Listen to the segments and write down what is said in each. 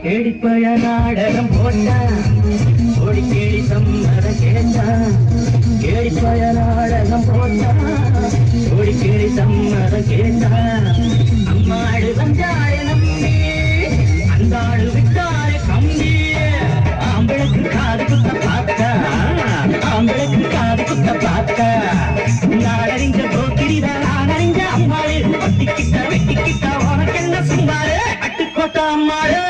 கேடிப்பழ நாடகம் போட்டான் ஓடி கேடி சம்மத கேட்டான் கேடிப்பழ நாடகம் போட்டான் ஓடி கேடி சம்மத கேட்டான் அம்மாடு வந்தாள் நம்பி அந்தாடு விட்டாள் கம்பி ஆம்பளுக்கு காது குத்த பார்த்தா ஆம்பளுக்கு காது குத்த பார்த்தா நாடறிஞ்ச போக்கிரிதான் நாடறிஞ்ச அம்மாளு ஒட்டிக்கிட்ட வெட்டிக்கிட்ட உனக்கு என்ன சும்மாரு அட்டுக்கோட்டா அம்மாளு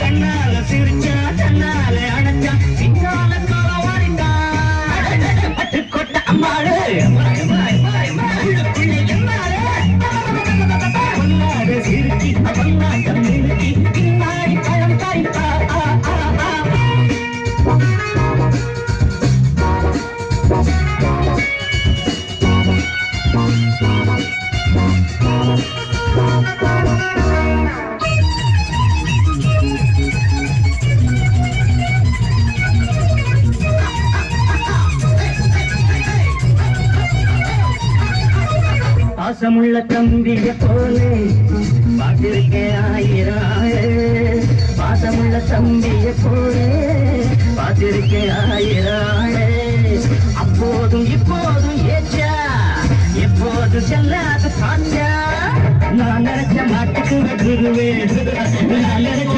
கண்ணால சிரிச்சா கண்ணால அணைச்சா பின்னால காலவாரிட்டா பட்டுக்கொட்ட அம்மாடு பொன்னாடு சிரிச்சி பொன்னாட்டம் நிறுத்தி பின்னாடி பழம் தாய்ப்பா பாசமுள்ள தம்பிய போலே பார்த்திருக்கேன் ஆயிரம் பாசமுள்ள தம்பிய போலே பார்த்திருக்கேன் ஆயிரம் அப்போதும் இப்போதும் ஏச்சா எப்போதும் செல்லாது பாச்சா நான் நினைச்ச மாட்டுக்கு குருவே நான் நினைச்ச